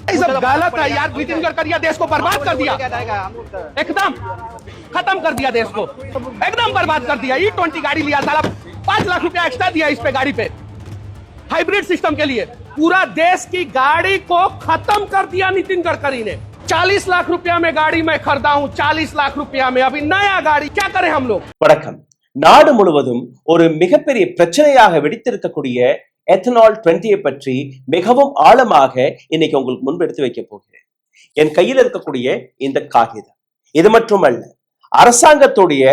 सब गलत है यार। नितिन गडकरी देश को बर्बाद कर दिया, एकदम खत्म कर दिया देश को, एकदम बर्बाद कर दिया। E20 गाड़ी लिया, साला 5 लाख रुपया एक्स्ट्रा दिया इस पे गाड़ी पे, हाइब्रिड सिस्टम के लिए। पूरा देश की गाड़ी को खत्म कर दिया नितिन गडकरी ने। 40 लाख रुपया में गाड़ी मैं खरीदा हूं, 40 लाख रुपया में अभी नया गाड़ी, क्या करें हम लोग। வணக்கம். நாடு முழுவதும் ஒரு மிகப்பெரிய பிரச்சனையாக வெடித்திருக்கக்கூடிய எத்தனால் 20 பற்றி மிகவும் ஆழமாக இன்னைக்கு உங்களுக்கு முன்பு எடுத்து வைக்க போகிறேன். என் கையில் இருக்கக்கூடிய இந்த காகிதம் இது மட்டுமல்ல, அரசாங்கத்துடைய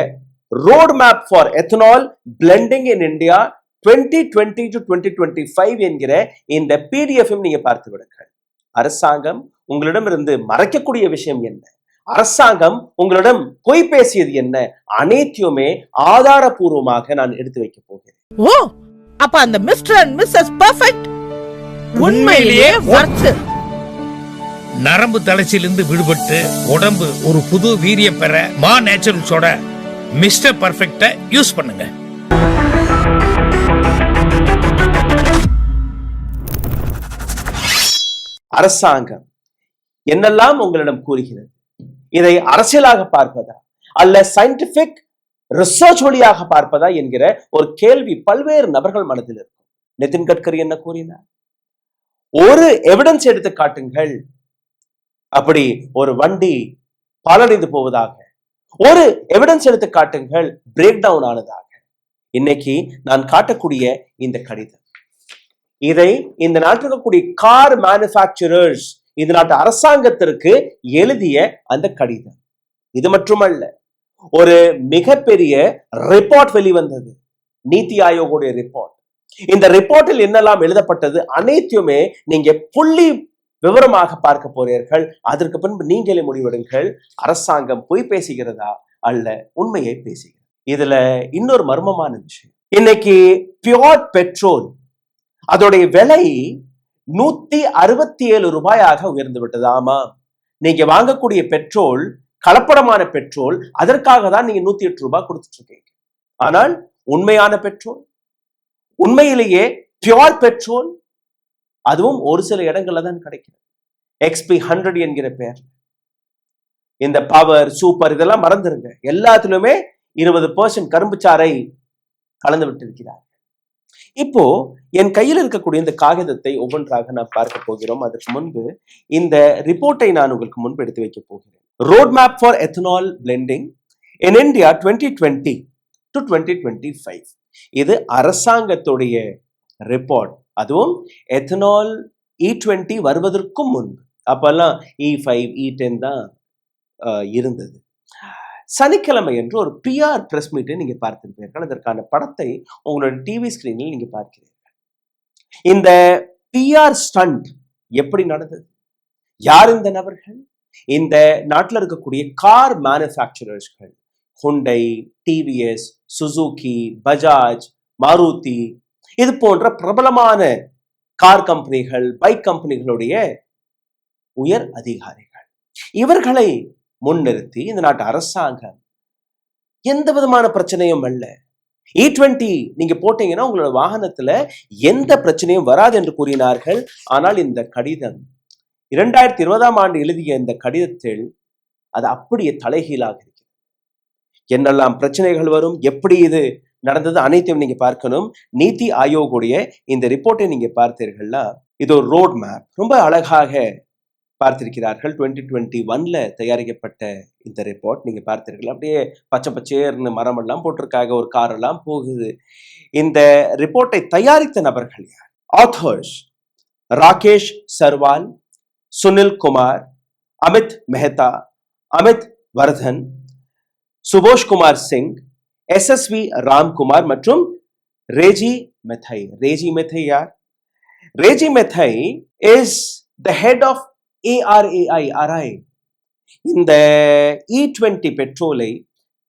road map for ethanol blending in India 2020 to 2025 என்கிற இந்த PDF நீங்க பார்த்து விடுங்கள். அரசாங்கம் உங்களிடம் இருந்து மறைக்கக்கூடிய விஷயம் என்ன, அரசாங்கம் உங்களிடம் பொய் பேசியது என்ன, அனைத்தையுமே ஆதாரபூர்வமாக நான் எடுத்து வைக்க போகிறேன். ஓ, அப்ப அந்த மிஸ்டர் அண்ட் மிஸ்ஸஸ் பெர்ஃபெக்ட் உண்மையிலேயே வர்த். நரம்பு தளர்ச்சியிலிருந்து விடுபட்டு உடம்பு ஒரு புது வீரியம் பெற மா நேச்சுரல்ஸோட மிஸ்டர் பர்ஃபெக்ட யூஸ் பண்ணுங்க. அரசாங்கம் என்னெல்லாம் உங்களிடம் கூறுகிறது, இதை அரசியலாக பார்ப்பதா அல்ல சயின்டிபிக் ரிசர்ச் வழியாக பார்ப்பதா என்கிற ஒரு கேள்வி பல்வேறு நபர்கள் மனதில் இருக்கும். நிதின் கட்கரி என்ன கூறினார்? ஒரு எவிடன்ஸ் எடுத்து காட்டுங்கள், அப்படி ஒரு வண்டி பாலடைந்து போவதாக, ஒரு எவிடன்ஸ் எடுத்து காட்டுங்கள் பிரேக் டவுன் ஆனதாக. இன்னைக்கு நான் காட்டக்கூடிய இந்த கடிதம், இதை இந்த நாட்டில் இருக்கக்கூடிய கார் மேனுஃபேக்சரர்ஸ் இந்த நாட்டு அரசாங்கத்திற்கு எழுதிய அந்த கடிதம். இது மட்டுமல்ல, ஒரு மிகப்பெரிய ரிப்போர்ட் வெளிவந்தது, நீத்தி ஆயோகோடைய ரிப்போர்ட். இந்த ரிப்போர்ட்டில் என்னெல்லாம் எழுதப்பட்டது அனைத்துமே நீங்க புள்ளி விவரமாக பார்க்க போறீர்கள். அதற்கு பின்பு நீங்களே முடிவெடுங்கள், அரசாங்கம் பொய் பேசுகிறதா அல்ல உண்மையை பேசுகிறது. இதுல இன்னொரு மர்மமான விஷயம், இன்னைக்கு பியோர் பெட்ரோல் அதோடைய விலை 167 ரூபாயாக உயர்ந்து விட்டது. ஆமா, நீங்க வாங்கக்கூடிய பெட்ரோல் கலப்படமான பெட்ரோல், அதற்காக தான் நீங்க 108 ரூபாய் கொடுத்துட்டு இருக்கீங்க. ஆனால் உண்மையான பெட்ரோல், உண்மையிலேயே பியோர் பெட்ரோல், அதுவும் ஒரு சில இடங்கள்ல தான் கிடைக்கிறது. XP100 என்கிற பெயர். இந்த பவர் சூப்பர் இதெல்லாம் மறந்துருங்க, எல்லாத்திலுமே 20% கரும்புச்சாறை கலந்து விட்டிருக்கிறார். இப்போ என் கையில் இருக்கக்கூடிய இந்த காகிதத்தை ஒவ்வொன்றாக நான் பார்க்க போகிறோம். அதற்கு முன்பு இந்த ரிப்போர்ட்டை நான் உங்களுக்கு முன்பு எடுத்து வைக்க போகிறேன். Road map for ethanol blending in India 2020 to 2025. இது அரசாங்கத்துடைய ரிப்போர்ட். அதுவும் எத்தனால் E20 வருவதற்கும் முன்பு, அப்பெல்லாம் E5 E10 தான் இருந்தது. சனிக்கிழமை என்று ஒரு PR பிரஸ் மீட்டை நீங்க பார்த்திருப்பீர்கள். அதற்கான படத்தை உங்களோட டிவி ஸ்கிரீனில் நீங்க பார்க்கிறீர்கள். இந்த PR ஸ்டண்ட் எப்படி நடந்தது, யார் இந்த நபர்கள்? இந்த நாட்டில் இருக்கக்கூடிய கார் மேனுஃபேக்சரர்ஸ்கள், Hyundai, TVS, Suzuki, Bajaj, Maruti, இது போன்ற பிரபலமான கார் கம்பெனிகள், பைக் கம்பெனிகளுடைய உயர் அதிகாரிகள், இவர்களை முன்னிறுத்தி இந்த நாட்டு அரசாங்கம் எந்த விதமான பிரச்சனையும் அல்ல, E20 நீங்க போட்டீங்கன்னா உங்களோட வாகனத்துல எந்த பிரச்சனையும் வராது என்று கூறினார்கள். ஆனால் இந்த கடிதம் 2020ஆம் ஆண்டு எழுதிய இந்த கடிதத்தில் அது அப்படியே தலைகீழாக இருக்கிறது. என்னெல்லாம் பிரச்சனைகள் வரும், எப்படி இது நடந்தது அனைத்தையும் நீங்க பார்க்கணும். நீத்தி ஆயோகுடைய இந்த ரிப்போர்ட்டை நீங்க பார்த்தீர்கள்னா, இது ஒரு ரோட் மேப், ரொம்ப அழகாக பார்த்திருக்கிறார்கள். 2021ல தயாரிக்கப்பட்ட இந்த ரிப்போர்ட் நீங்க பார்த்தீர்கள். அப்படியே பச்சை பச்சேர்னு மரம் எல்லாம் போட்டிருக்காங்க, ஒரு கார் எல்லாம் போகுது. இந்த ரிப்போர்ட்டை தயாரித்த நபர்கள் யார்? ஆத்தர்ஸ் ராகேஷ் சர்வால், சுனில் குமார், அமித் மெஹதா, அமித் வர்தன், சுபோஷ் குமார் சிங், SSV ராம்குமார் மற்றும் ரேஜி மெத்தை. ரேஜி மெத்தை யார்? Reji Mathai is the head of ARAI. இந்த E20 பெட்ரோலை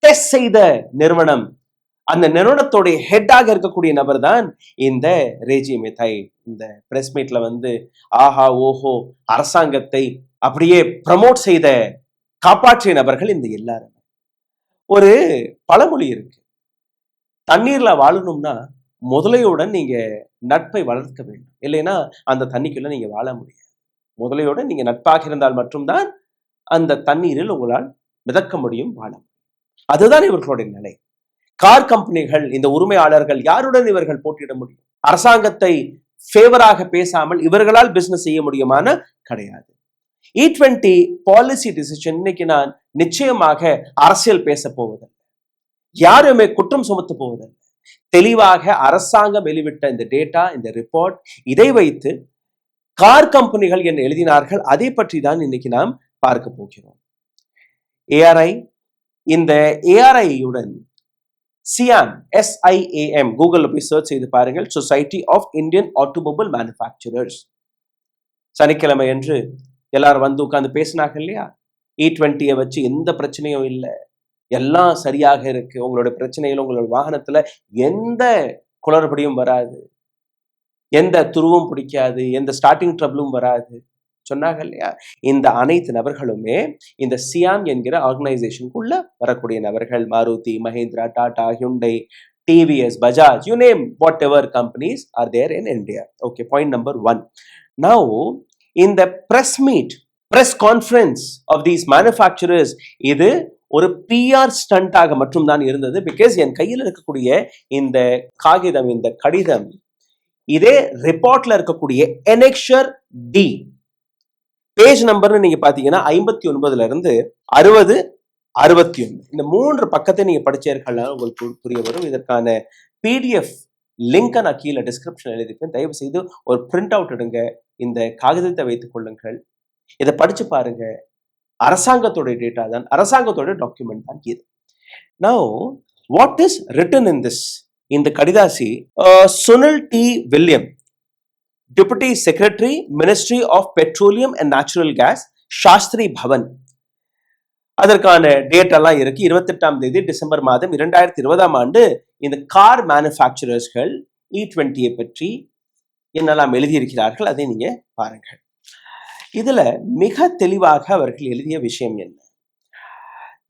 டெஸ்ட் செய்த நிறுவனம், அந்த நிறுவனத்துடைய ஹெட்டாக இருக்கக்கூடிய நபர் தான் இந்த ரேஜி மெத்தை. இந்த பிரஸ் மீட்ல வந்து ஆஹா ஓஹோ அரசாங்கத்தை அப்படியே ப்ரமோட் செய்த காப்பாற்றிய நபர்கள் இந்த எல்லாரும். ஒரு பழமொழி இருக்கு, தண்ணீர்ல வாழணும்னா முதலையுடன் நீங்க நட்பை வளர்க்க வேண்டும், இல்லைன்னா அந்த தண்ணிக்குள்ள நீங்க வாழ முடியாது. முதலையோடு நீங்க நட்பாக இருந்தால் மட்டும்தான் அந்த தண்ணீரில் உங்களால் மிதக்க முடியும், வாழ முடியும். அதுதான் இவர்களுடைய நிலை. கார் கம்பெனிகள், இந்த உரிமையாளர்கள் யாருடன் இவர்கள் போட்டியிட முடியும்? அரசாங்கத்தை ஃபேவராக பேசாமல் இவர்களால் பிசினஸ் செய்ய முடியுமான கிடையாது. E20 பாலிசி டிசிஷன் இன்னைக்கு நான் நிச்சயமாக அரசியல் பேச போவதில்லை, யாருமே குற்றம் சுமத்த போவதில்லை. தெளிவாக அரசாங்கம் வெளிவிட்ட இந்த டேட்டா, இந்த ரிப்போர்ட், இதை வைத்து கார் கம்பெனிகள் என்ன எழுதினார்கள் அதை பற்றி தான் இன்னைக்கு நாம் பார்க்க போகிறோம். ARI, இந்த ARI-யுடன் SIAM, SIAM, கூகுள்ல போய் சர்ச் செய்து பாருங்கள், society of Indian automobile manufacturers. சனிக்கிழமை என்று எல்லாரும் வந்து உட்கார்ந்து பேசினாங்க இல்லையா? E20 வச்சு எந்த பிரச்சனையும் இல்லை, எல்லாம் சரியாக இருக்கு, உங்களோட பிரச்சனைகள் உங்களோட வாகனத்துல எந்த குளறுபடியும் வராது, எந்த துருவும் பிடிக்காது, எந்த ஸ்டார்டிங் ட்ரபிளும் வராது சொன்னாங்க இல்லையா? இந்த அனைத்து நபர்களுமே இந்த சியாம் என்கிற ஆர்கனைசேஷனுக்குள்ள வரக்கூடிய நபர்கள். Maruti, Mahindra, Tata, Hyundai, TVS, Bajaj, you name whatever companies are there in India. Okay, point number 1. Now, in the press conference of these manufacturers, இது ஒரு PR ஸ்டண்டாக மட்டும் தான் இருந்தது. பிகாஸ் என் கையில் இருக்கக்கூடிய இந்த காகிதம், இந்த கடிதம், இதே ரிப்போர்ட்ல இருக்கக்கூடிய Annexure D பேஜ் நம்பர்னு நீங்க பாத்தீங்கன்னா 59 இருந்து 60, 61 இந்த 3 பக்கத்தை நீங்க படிச்சீர்கள்னா உங்களுக்கு புரிய வரும். இதற்கான PDF லிங்கை நான் கீழே டிஸ்கிரிப்ஷன் எழுதிருப்பேன். தயவு செய்து ஒரு பிரிண்ட் அவுட் எடுங்க, இந்த காகிதத்தை வைத்துக் கொள்ளுங்கள், இதை படிச்சு பாருங்க. அரசாங்கத்தோட டேட்டா தான், அரசாங்கத்தோட டாக்குமெண்ட் தான் இது. Now what is written in this? இந்த கடிதாசி Sunil D William, Deputy Secretary, Ministry of Petroleum and Natural Gas, Shastri Bhavan. அதற்கான டேட் எல்லாம் இருக்கு. 28ஆம் தேதி டிசம்பர் மாதம் 2020ஆம் ஆண்டு இந்த கார் மேனுஃபேக்சரர்ஸ்கள் E20 பற்றி என்னெல்லாம் எழுதியிருக்கிறார்கள் அதை நீங்க பாருங்கள். இதுல மிக தெளிவாக அவர்கள் எழுதிய விஷயம் என்ன?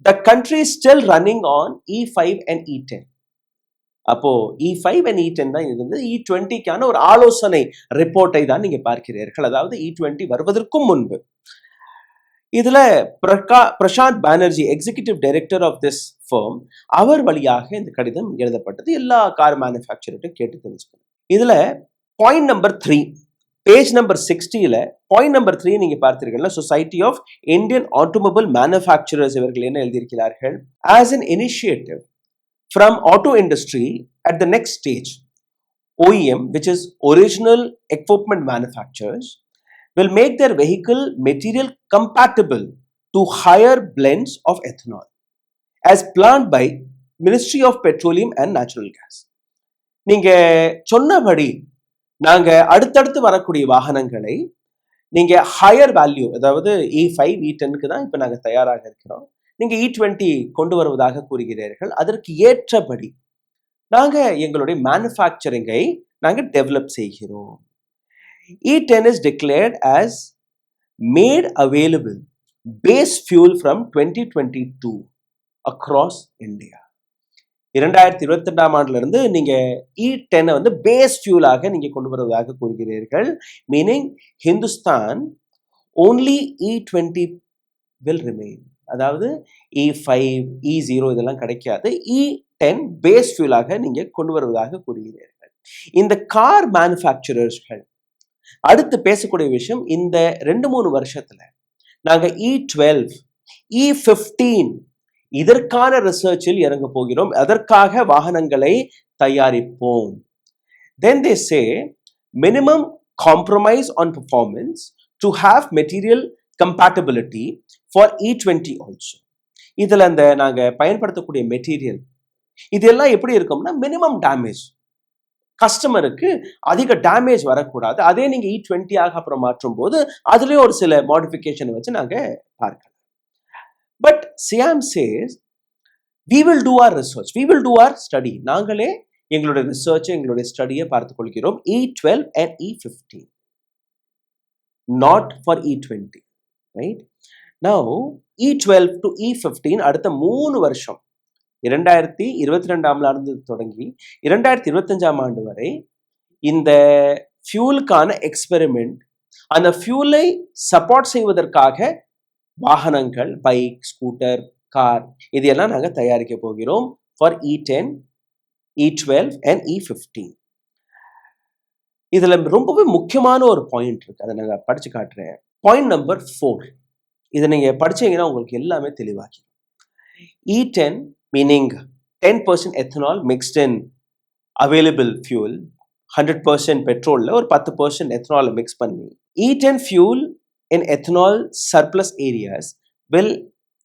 The country is still running on E5 and E10. அப்போ E5 and E10 தான் இருந்தது. E20க்கான ஒரு ஆலோசனை ரிப்போர்ட்டை தான் நீங்க பார்க்கிறீர்கள். அதாவது E20 வருவதற்கும் முன்பு இதுல Prashant Banerjee, executive director of this firm, அவர் வழியாக இந்த கடிதம் எழுதப்பட்டது. எல்லா கார் மேனுஃபேக்சர்ட்டும் கேட்டு தெரிஞ்சுக்கணும். இதுல பாயிண்ட் நம்பர் 3, பேஜ் நம்பர் 60ல பாயிண்ட் நம்பர் 3 நீங்க பார்த்தீர்கள்னா, society of Indian automobile manufacturers இவர்கள் என்ன எழுதியிருக்கிறார்கள்? As an initiative from auto industry at the next stage, OEM, which is original equipment manufacturers, will make their vehicle material compatible to higher blends of ethanol as planned by Ministry of Petroleum and Natural Gas. நீங்க சொன்னபடி நாங்க அடுத்தடுத்து வரக்கூடிய வாகனங்களை நீங்க higher value, அதாவது E5, E10க்கு தான் இப்ப நாங்க தயாராக இருக்கிறோம். நீங்க E20 கொண்டு வருவதாக கூறுகிறீர்கள். அதற்கு ஏற்றபடி நாங்க எங்களுடைய மேனுஃபேக்சரிங்கை நாங்க டெவலப் செய்கிறோம். E10 is declared as made available base fuel from 2022 across India. 2022ஆம் ஆண்டுல இருந்து நீங்க E10 வந்து பேஸ் ஃபியூலாக நீங்க கொண்டு வருவதாக கூறுகிறீர்கள். Meaning Hindustan only E20 will remain. அதாவது E5, E0 இதெல்லாம் கிடைக்காது. E10 பேஸ் ஃபியூலாக நீங்க கொண்டு வருவதாக கூறுகிறீர்கள். இந்த கார் மேனுஃபேக்சரர்ஸ்கள் அடுத்து பேசக்கூடிய விஷயம், இந்த 2-3 வருஷத்துல நாங்க E12, E15 இதற்கான ரிசர்ச்சில் இறங்க போகிறோம். அதற்காக வாகனங்களை தயாரிப்போம். Then they say minimum compromise on performance to have material compatibility for E20 also. இதுல அந்த நாங்க பயன்படுத்தக்கூடிய மெட்டீரியல் இதெல்லாம் எப்படி இருக்கும்னா, மினிமம் டேமேஜ், கஸ்டமருக்கு அதிக டேமேஜ் வரக்கூடாது. அதே நீங்க E20 ஆக அப்புறம் மாற்றும் போது அதுலயும் ஒரு சில மாடிஃபிகேஷன் வச்சு நாங்க பார்க்கலாம். But SIAM says we will do our research, we will do our study. நாங்களே எங்களுடைய ரிசர்ச், எங்களுடைய ஸ்டடியை பார்த்துக் கொள்கிறோம். E12 and E15, not for E20, right? Now E12 to E15 அடுத்த 3 வருஷம் 2022ஆம் ஆண்டு தொடங்கி 2025ஆம் ஆண்டு வரை இந்த ஃபியூலுக்கான எக்ஸ்பெரிமெண்ட் அந்த ஃபியூலை சப்போர்ட் செய்வதற்காக வாகனங்கள், பைக், ஸ்கூட்டர், கார் இதெல்லாம் நாங்கள் தயாரிக்க போகிறோம் for E10, E12 and E15. இதுல ரொம்பவே முக்கியமான ஒரு பாயிண்ட் இருக்கு, அதை நாங்கள் படிச்சு காட்டுறேன். Point number 4. இதை நீங்க படிச்சீங்கன்னா உங்களுக்கு எல்லாமே தெளிவாகி. E10 meaning 10% ethanol mixed in available fuel, 100% பெட்ரோல்ல ஒரு 10% ethanol மிக்ஸ் பண்ணி E10 fuel in ethanol surplus areas will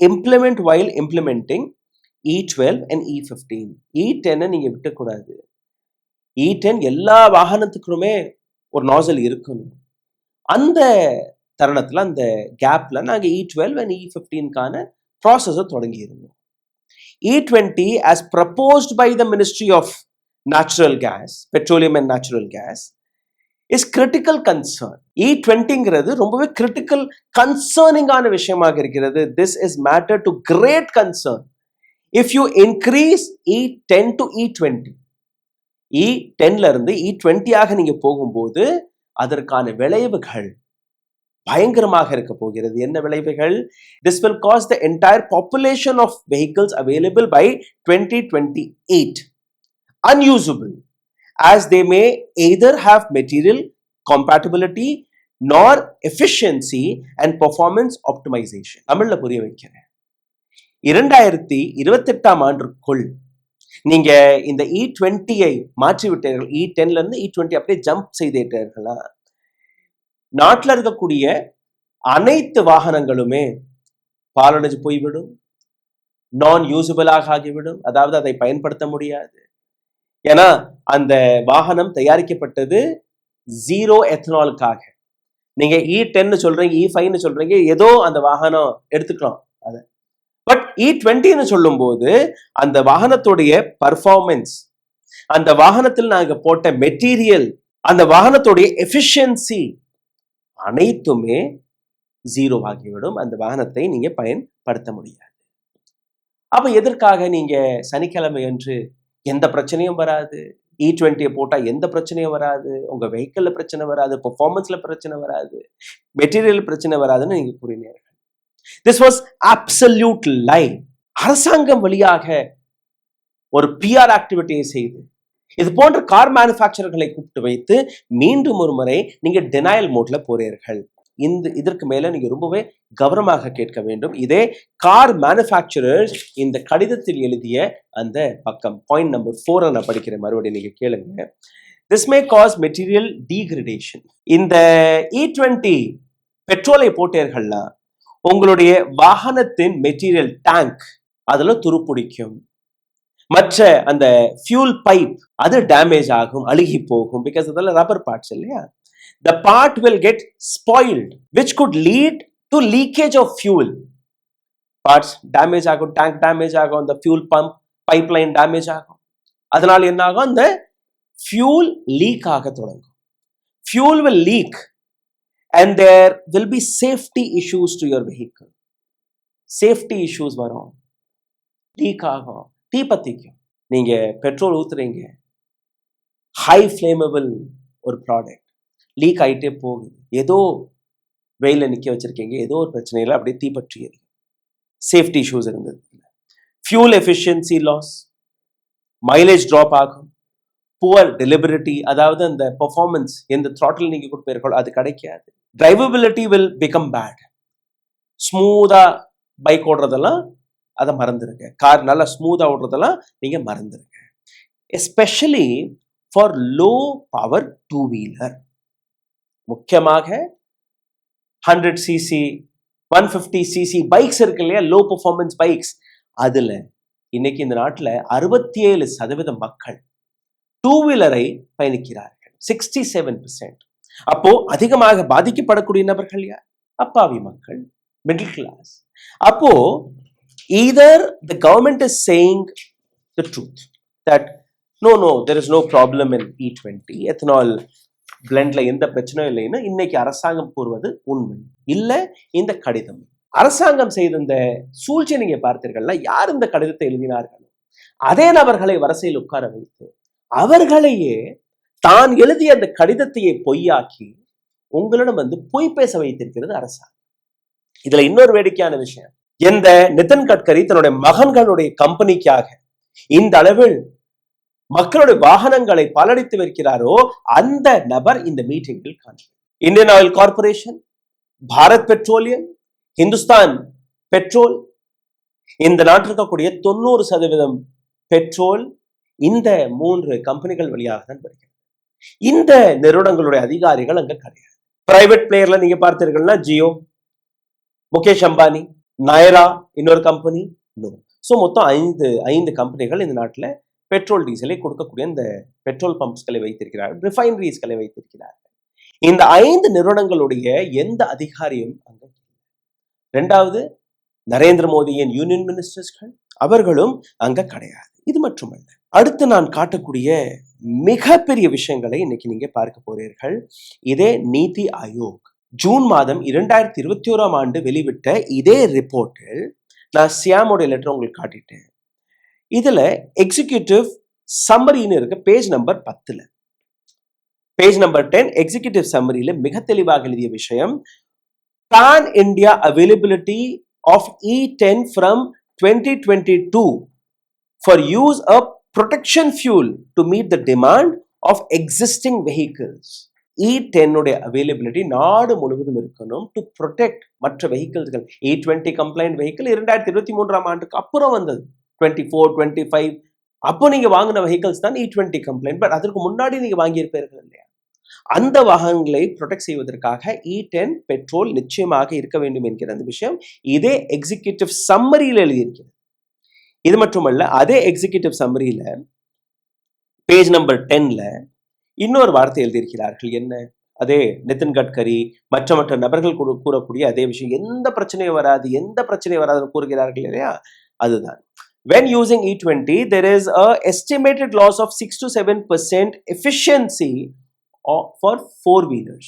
implement while implementing E12 and E15. E10 நீங்க விட்டக்கூடாது. E10 எல்லா வாகனத்துக்குமே ஒரு நாசல் இருக்கணும். அந்த தருணத்துல அந்த கேப்ல நாங்க E12 and E15க்கான ப்ராசஸை தொடங்கியிருந்தோம். E20 as proposed by the Ministry of Natural Gas, Petroleum and Natural Gas is critical concern. E20ங்கிறது ரொம்பவே critical concerning ஆன விஷயமாக இருக்கிறது. This is matter to great concern. If you increase E10 to E20, E10ல இருந்து E20 ஆக நீங்க போகும்போது அதற்கான விளைவுகள் பயங்கரமாக இருக்க போகிறது. என்ன விளைவுகள்? This will cause the entire population of vehicles available by 2028 unusable, as they may either have material compatibility nor efficiency and performance optimization. தமிழ்ல புரிய வைக்கிறேன். 2028ஆம் ஆண்டுக்குள் நீங்க இந்த E20ஐ மாற்றி விட்டீர்கள், E10ல இருந்து E20 அப்படியே ஜம்ப் செய்துட்டீர்களா, நாட்டில் இருக்கக்கூடிய அனைத்து வாகனங்களுமே பாலடைஞ்சு போய்விடும், நான் யூசபிளாக ஆகிவிடும். அதாவது அதை பயன்படுத்த முடியாது. ஏன்னா அந்த வாகனம் தயாரிக்கப்பட்டது 0 எத்தனாலுக்காக. நீங்க E10 சொல்றீங்க, E5 சொல்றீங்க, ஏதோ அந்த வாகனம் எடுத்துக்கலாம் அதை. பட் E20 சொல்லும் போது அந்த வாகனத்துடைய பர்ஃபார்மன்ஸ், அந்த வாகனத்தில் நாங்க போட்ட மெட்டீரியல், அந்த வாகனத்துடைய எஃபிஷியன்சி அனைத்துமே 0 ஆகிவிடும். அந்த வாகனத்தை நீங்க பயன்படுத்த முடியாது. அப்ப எதற்காக நீங்க சனிக்கிழமை அன்று எந்த பிரச்சனையும் வராது, E20 போட்டா எந்த பிரச்சனையும் வராது, உங்க வெஹிக்கிள்ல பிரச்சனை வராது, பெர்ஃபார்மன்ஸ்ல பிரச்சனை வராது, மெட்டீரியல் பிரச்சனை வராதுன்னு நீங்க கூறினீர்கள். This was absolute lie. அரசாங்கம் வழியாக ஒரு PR ஆக்டிவிட்டியை செய்து இது போன்ற கார் மேனுஃபேக்சரர்களை கூப்பிட்டு வைத்து மீண்டும் ஒரு முறை நீங்க டெனாயல் மோட்ல போறீர்கள். இதற்கு மேல நீங்க ரொம்பவே கவனமாக கேட்க வேண்டும். இதே கார் மேனுஃபேக்சரர்ஸ் இந்த கடிதத்தில் எழுதிய அந்த பக்கம். பாயிண்ட் நம்பர் 4 நான் படிக்கிறேன், மறுபடியும் நீங்க கேளுங்க. This may cause material degradation. இந்த E20 பெட்ரோலை போட்டீர்கள்னா உங்களுடைய வாகனத்தின் மெட்டீரியல் டேங்க் அதுல துருப்பிடிக்கும். மற்ற அந்த ஃபியூல் பைப் அது டேமேஜ் ஆகும், அழுகி போகும். பிகாஸ் அதெல்லாம் ரப்பர் பார்ட்ஸ் இல்லையா? The part will get spoiled, which could lead to leakage of fuel. Parts damage ஆகும், tank damage ஆகும், அந்த fuel pump pipeline damage ஆகும். அதனால என்ன ஆகும்? அந்த fuel leak ஆக தொடங்கும். Fuel will leak and there will be safety issues to your vehicle. Safety issues வரும், லீக் ஆகும், தீப்பத்திக்கும். நீங்க பெட்ரோல் ஊத்துறீங்க, ஹை ஃபிளேமபிள் ஒரு ப்ராடக்ட் லீக் ஆகிட்டே போகுது, ஏதோ வெயில நிற்க வச்சிருக்கீங்க, ஏதோ ஒரு பிரச்சனையில் அப்படியே தீப்பற்றி எரியும். சேஃப்டி இஷ்யூஸ் இருந்தது. Fuel efficiency loss, mileage drop ஆகும், புவர் டெலிபரிட்டி, அதாவது அந்த பெர்ஃபார்மன்ஸ் எந்த த்ராட்டில் நீங்கள் கொடுப்பீர்களோ அது கிடைக்காது. Drivability will become bad. ஸ்மூதா பைக் ஓடுறதெல்லாம் அதை மறந்துருங்க, கார் நல்லா ஸ்மூதா ஓடுறதெல்லாம் நீங்க மறந்துருங்க. Especially for low power 2-wheeler, முக்கியமாக 100cc 150cc பைக்ஸ் இருக்கு இல்லையா, லோ பெர்ஃபார்மன்ஸ் பைக்ஸ், அதுல இன்னைக்கு இந்த நாட்டில் 67% மக்கள் 2-wheeler-ஐ பயணிக்கிறார்கள், 67%. அப்போ அதிகமாக பாதிக்கப்படக்கூடிய நபர்கள் யார்? அப்பாவி மக்கள், மிடில் கிளாஸ். அப்போ either the government is saying the truth that no there is no problem in E20 ethanol blendல எந்த பிரச்சனையும் இல்லைன்னு இன்னைக்கு அரசாங்கம் கூறுவது உண்மை இல்ல. இந்த கடிதம் அரசாங்கம் செய்த இந்த சூழ்ச்சியை நீங்க பார்த்தீர்கள்னா, யார் இந்த கடிதத்தை எழுதினார்கள்? அதே நபர்களை வரிசையில் உட்கார வைத்து அவர்களையே தான் எழுதிய அந்த கடிதத்தையே பொய்யாக்கி உங்களிடம் வந்து பொய் பேச வைத்திருக்கிறது அரசாங்கம். இதுல இன்னொரு வேடிக்கையான விஷயம், எந்த நிதின் கட்கரி தன்னுடைய மகன்களுடைய கம்பெனிக்காக இந்த அளவில் மக்களுடைய வாகனங்களை பலடித்து வைக்கிறாரோ அந்த நபர் இந்த மீட்டிங்கில் காண்கிறார். Indian oil corporation, Bharat petroleum, Hindustan petrol, இந்த நாட்டில் இருக்கக்கூடிய 90% பெட்ரோல் இந்த 3 கம்பெனிகள் வழியாக தான் வருகிறது. இந்த நிறுவனங்களுடைய அதிகாரிகள் அங்க கிடையாது. பிரைவேட் பிளேயர்ல நீங்க பார்த்தீர்கள்னா ஜியோ, முகேஷ் அம்பானி, நயரா, இன்னொரு கம்பெனி, ஸோ மொத்தம் 5 கம்பெனிகள் இந்த நாட்டில் பெட்ரோல் டீசலை கொடுக்கக்கூடிய இந்த பெட்ரோல் பம்ப்ஸ்களை வைத்திருக்கிறார்கள், ரிஃபைனரிஸ்களை வைத்திருக்கிறார்கள். இந்த 5 நிறுவனங்களுடைய எந்த அதிகாரியும் அங்க. இரண்டாவது, நரேந்திர மோடியின் யூனியன் மினிஸ்டர்ஸ்கள் அவர்களும் அங்க கிடையாது. இது மட்டுமல்ல, அடுத்து நான் காட்டக்கூடிய மிகப்பெரிய விஷயங்களை இன்னைக்கு நீங்க பார்க்க போறீர்கள். இதே நீதி ஆயோக் ஜூன் மாதம் 2021 வெளிவிட்ட இதே ரிப்போர்ட்டில் நான் சியாமோட லெட்டர் உங்களுக்கு காட்டிட்டேன். இதுல எக்ஸிகியூட்டிவ் சம்மரின்னு இருக்கு, page number 10. Page number 10 executive சம்மரியில மிக தெளிவாக எழுதிய விஷயம், pan India availability of E10 from 2022 for use of protection fuel to meet the demand of existing vehicles. E10 உடைய அவைலபிலிட்டி நாடு முழுவதும் இருக்கணும் டு ப்ரொடெக்ட் மற்ற வெஹிக்கிள்ஸ்கள். E20 கம்ப்ளைண்ட் வெஹிக்கிள் 2023 அப்புறம் வந்தது, 24, 25. அப்போ நீங்க வாங்கின வெஹிக்கிள்ஸ் தான் E20 கம்ப்ளைண்ட். பட் அதற்கு முன்னாடி நீங்க வாங்கியிருப்பீர்கள் இல்லையா, அந்த வாகனங்களை ப்ரொடெக்ட் செய்வதற்காக E10 பெட்ரோல் நிச்சயமாக இருக்க வேண்டும் என்கிற அந்த விஷயம் இதே எக்ஸிகியூட்டிவ் சம்மரியில் எழுதியிருக்கிறது. இது மட்டுமல்ல, அதே எக்ஸிகியூட்டிவ் சம்மரியில பேஜ் நம்பர் 10ல இன்னொரு வார்த்தை எழுதியிருக்கிறார்கள். என்ன? அதே நிதின் கட்கரி மற்ற நபர்கள் கூறக்கூடிய அதே விஷயம், எந்த பிரச்சனையும் வராது கூறுகிறார்கள் இல்லையா, அதுதான். When using E20, there is a estimated loss of 6 to 7% efficiency for 4-wheelers.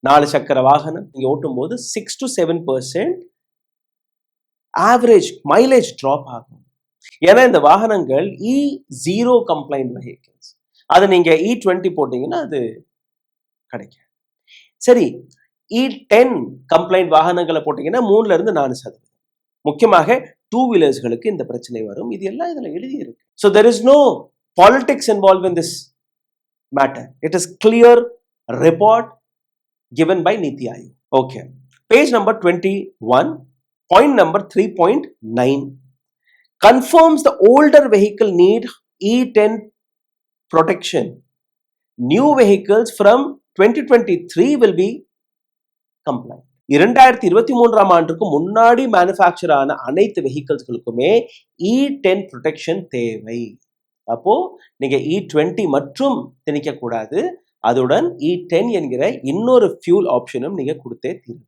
4 சக்கர வாகனம் நீங்க ஓட்டும் போது 6 to 7% ஆவரேஜ் மைலேஜ் டிராப் ஆகும். ஏன்னா இந்த வாகனங்கள் E0 கம்ப்ளைண்ட் வெஹிக்கிள்ஸ். அது நீங்க E20 போட்டீங்கன்னா அது கிடைக்கும். சரி, E10 கம்ப்ளைண்ட் வாகனங்களை போட்டீங்கன்னா 3-4%. முக்கியமாக 2-வீலர்ஸ்களுக்கு இந்த பிரச்சனை வரும். இது எல்லாம் இதுல எழுதி இருக்கு. So there is no politics involved in this matter. It is clear report given by Niti Aayog. Okay. Page number 21, point number 3.9 confirms the older vehicle need E10 protection. New vehicles from 2023 will be compliant. 2023 முன்னாடி manufacture ஆன அனைத்து வெஹிக்கிள்ஸ்களுக்குமே E10 protection தேவை. அப்போ நீங்க E20 மற்றும் திணிக்க கூடாது, அதுடன் E10 என்கிற இன்னொரு ஃபியூல் ஆப்ஷனும் நீங்க கொடுத்தே தீர்வு.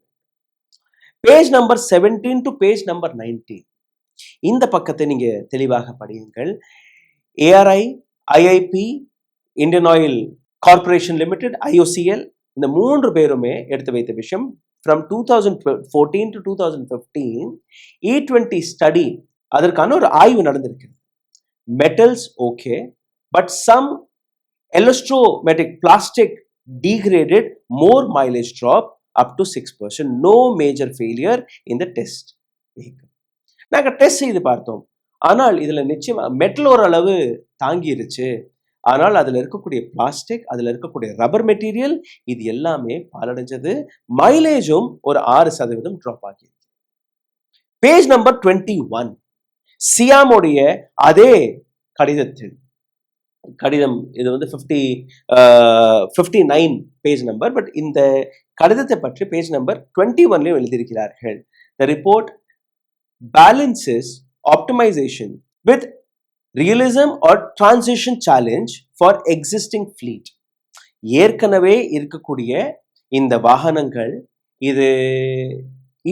Page number 17 to page number 19 இந்த பக்கத்தை நீங்க தெளிவாக படியுங்கள். ARI, IIP, Indian oil corporation limited, IOCL, இந்த 3 பேருமே எடுத்து வைத்த விஷயம். From 2014 to 2015 E20 ஸ்டடி, அதற்கான ஒரு ஆய்வு நடந்திருக்கிறது. Metals okay, but some electromagnetic plastic degraded more mileage drop up to 6%. No major failure in the test vehicle. நாங்கள் டெஸ்ட் செய்து பார்த்தோம், ஆனால் இதில் நிச்சயமா மெட்டல் ஓரளவு தாங்கிருச்சு, ஆனால் அதில் இருக்கக்கூடிய பிளாஸ்டிக், அதில் இருக்கக்கூடிய ரப்பர் மெட்டீரியல், இது எல்லாமே பாலடைஞ்சது. மைலேஜும் ஒரு 6% ட்ராப் ஆகியிருக்கு. பேஜ் நம்பர் 21 சியாமுடைய அதே கடிதத்தில், கடிதம் இது வந்து 59 பேஜ் நம்பர், பட் இந்த கடிதத்தை பற்றி பேஜ் நம்பர் 21 எழுதியிருக்கிறார்கள். The report balances optimization with realism or transition challenge for existing fleet. ஏற்கனவே இருக்கக்கூடிய இந்த வாகனங்கள் இது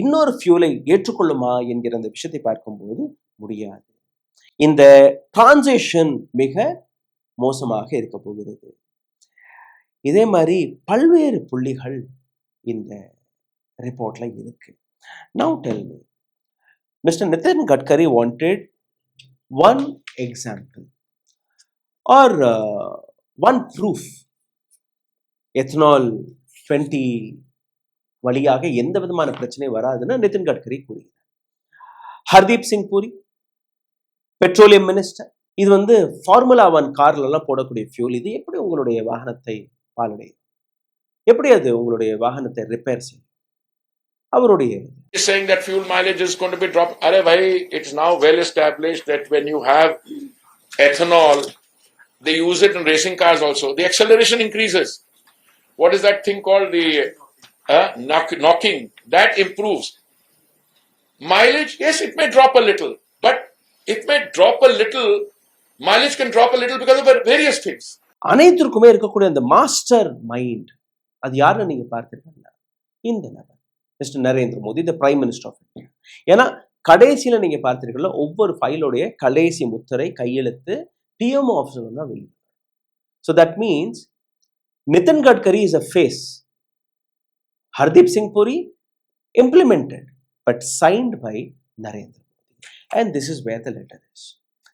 இன்னொரு ஃபியூலை ஏற்றுக்கொள்ளுமா என்கிற அந்த விஷயத்தை பார்க்கும்போது முடியாது. இந்த டிரான்சிஷன் மிக மோசமாக இருக்க போகிறது. இதே மாதிரி பல்வேறு புள்ளிகள் இந்த ரிப்போர்ட்ல இருக்கு. Now tell me, Mr. Nitin Gadkari wanted one example or one proof. Ethanol 20 வழியாக எந்த விதமான பிரச்சனையும் வராதுன்னு நிதின் கட்கரி கூறுகிறார். ஹர்தீப் சிங் பூரி பெட்ரோலியம் மினிஸ்டர், இது வந்து ஃபார்முலா 1 கார்ல எல்லாம் போடக்கூடிய ஃபியூல். இது எப்படி உங்களுடைய வாகனத்தை பாலடையும்? எப்படி அது உங்களுடைய வாகனத்தை ரிப்பேர் செய்யும்? அவருடைய saying that fuel mileage is going to be dropped. Arey bhai, it's now well established that when you have ethanol, they use it in racing cars also. The acceleration increases. What is that thing called? The knocking. That improves. Mileage, yes, it may drop a little, but it may drop a little. Mileage can drop a little because of various things. அனைத்திற்குமே இருக்கக்கூடிய அந்த master mind அது யாருன்னு நீங்க பார்த்திருக்கீங்களா? இந்த நபர் mister Narendra Modi, the prime minister of India. ஏன்னா கடைசியில நீங்க பார்த்தீர்களா, ஒவ்வொரு ஃபைலோடைய கடைசி முத்திரை கையெழுத்து பிஎம்ஓ ஆஃபீஸர் தான் வெளியிடும். So that means Nitin Gadkari is a face, Hardeep Singh Puri implemented but signed by Narendra Modi. And this is where the letter is.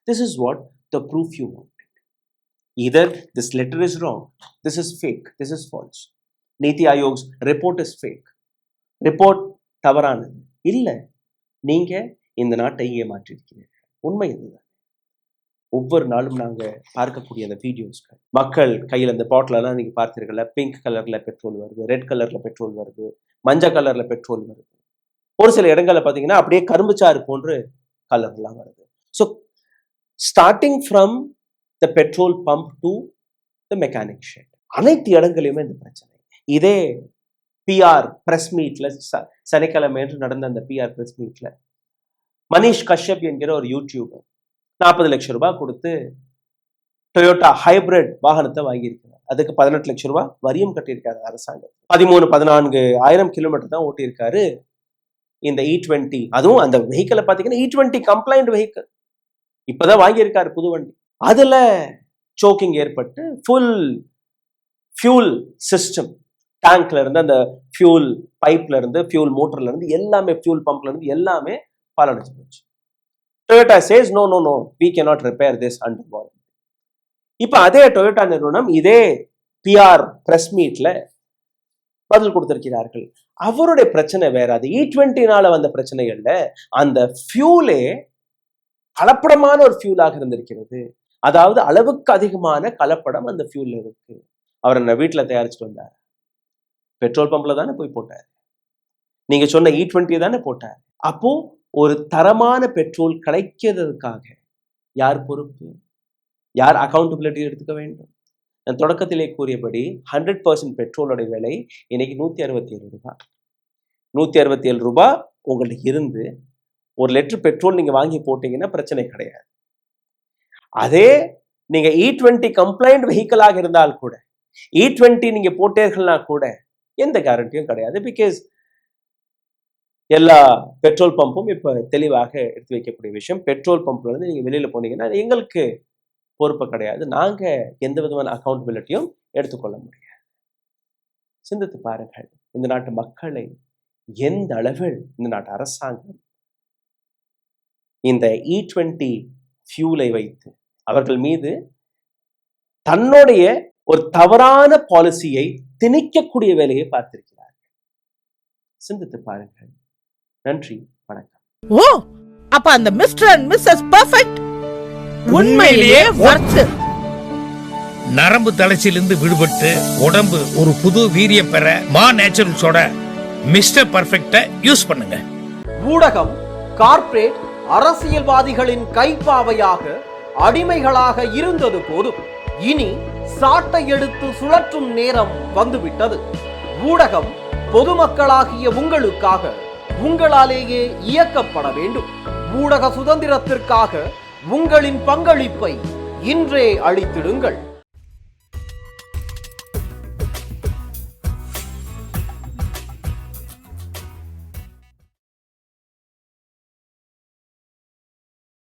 This is what the proof you wanted. Either this letter is wrong, this is fake, this is false. Niti Ayog's report is fake. Report தவறானது. இல்லை, நீங்க இந்த நாட்டை ஏமாற்றிருக்கிறீர்கள். உண்மை இதுதான். ஒவ்வொரு நாளும் நாங்க பார்க்கக்கூடிய அந்த வீடியோஸ்கள், மக்கள் கையில் அந்த பாட்டிலெல்லாம் நீங்க பார்த்தீர்களா, பிங்க் கலர்ல பெட்ரோல் வருது, ரெட் கலர்ல பெட்ரோல் வருது, மஞ்சள் கலர்ல பெட்ரோல் வருது. ஒரு சில இடங்கள்ல பாத்தீங்கன்னா அப்படியே கரும்புச்சாறு போன்று கலர்லாம் வருது. So starting from the petrol pump to the mechanic shed, அனைத்து இடங்களையுமே இந்த பிரச்சனை. இதே பிஆர் பிரஸ் மீட்ல சனிக்கிழமை என்று நடந்த அந்த பிஆர் பிரஸ் மீட்ல மனிஷ் கஷ்யப் என்கிற ஒரு யூடியூபர் 40 லட்சம் ரூபாய் கொடுத்து டொயோட்டா ஹைபிரிட் வாகனத்தை வாங்கியிருக்கிறார். அதுக்கு 18 லட்சம் ரூபாய் வரியும் கட்டியிருக்காரு அரசாங்கம். 13-14 கிலோமீட்டர் தான் ஓட்டியிருக்காரு இந்த E20. அதுவும் அந்த வெஹிக்கிளை பார்த்தீங்கன்னா E20 கம்ப்ளைண்ட் வெஹிக்கிள் இப்பதான் வாங்கியிருக்காரு, புது வண்டி. அதுல சோக்கிங் ஏற்பட்டு ஃபுல் ஃபியூல் சிஸ்டம், டேங்க்ல இருந்து அந்த ஃபியூல் பைப்ல இருந்து ஃபியூல் மோட்டர்ல இருந்து எல்லாமே, ஃபியூல் பம்ப்ல இருந்து எல்லாமே பாலடைச்சு போச்சு. Toyota says no no no, we cannot repair this under warranty. இப்ப அதே டொயோட்டா நிறுவனம் இதே பிஆர் பிரஸ் மீட்ல பதில் கொடுத்திருக்கிறார்கள். அவருடைய பிரச்சனை வேற. அது E20னால வந்த பிரச்சனைகள்ல அந்த ஃபியூலே கலப்படமான ஒரு ஃபியூலாக இருந்திருக்கிறது. அதாவது அளவுக்கு அதிகமான கலப்படம் அந்த ஃபியூல்ல இருக்கு. அவர் என்ன வீட்டுல தயாரிச்சுட்டு வந்தார், பெட்ரோல் பம்ப்ல தானே போய் போட்டார், நீங்க சொன்ன E20 தானே போட்டார். அப்போ ஒரு தரமான பெட்ரோல் கிடைக்கிறதுக்காக யார் பொறுப்பு, யார் அக்கௌண்டபிலிட்டி எடுத்துக்க வேண்டும்? நான் தொடக்கத்திலே கூறியபடி 100% பெட்ரோலோட விலை இன்னைக்கு 167 ரூபாய். 167 ரூபாய் உங்களுக்கு இருந்து 1 லிட்டர் பெட்ரோல் நீங்க வாங்கி போட்டீங்கன்னா பிரச்சனை கிடையாது. அதே நீங்க E20 கம்ப்ளைண்ட் வெஹிக்கிளாக இருந்தால் கூட, E20 நீங்க போட்டீர்கள்னா கூட எந்த கேரண்டியும் கிடையாது. பிகாஸ் எல்லா பெட்ரோல் பம்பும் இப்ப தெளிவாக எடுத்து வைக்கக்கூடிய விஷயம், பெட்ரோல் பம்ப்ல இருந்து நீங்க வெளியில போனீங்கன்னா எங்களுக்கு பொறுப்பு கிடையாது, நாங்க எந்த விதமான அக்கௌண்டபிலிட்டியும் எடுத்துக்கொள்ள முடியாது. சிந்தித்து பாருங்கள், இந்த நாட்டு மக்களை எந்த அளவில் இந்த நாட்டு அரசாங்கம் இந்த E20 ஃபியூலை வைத்து அவர்கள் மீது தன்னுடைய ஒரு தவறான பாலிசியை திணிக்கக்கூடிய வேலையை பார்த்திருக்கிறார்கள். சிந்தித்து பாருங்கள். நன்றி, வணக்கம். ஓ, அப்ப அந்த மிஸ்டர் அண்ட் மிஸ்ஸஸ் பெர்ஃபெக்ட் உண்மையிலேயே வர்த். நரம்பு தளர்ச்சியிலிருந்து விடுபட்டு உடம்பு ஒரு புது வீரியம் பெற மா நேச்சுரல்ஸோட மிஸ்டர் பர்ஃபெக்ட்டை யூஸ் பண்ணுங்க. ஊடகம், கார்ப்பரேட், அரசியல்வாதிகளின் கைப்பாவையாக அடிமைகளாக இருந்தது போதும். இனி சாட்டை எடுத்து சுழற்றும் நேரம் வந்துவிட்டது. ஊடகம் பொதுமக்களாகிய உங்களுக்காக, உங்களாலேயே இயக்கப்பட வேண்டும். ஊடக சுதந்திரத்திற்காக உங்களின் பங்களிப்பை இன்றே அளித்திடுங்கள்.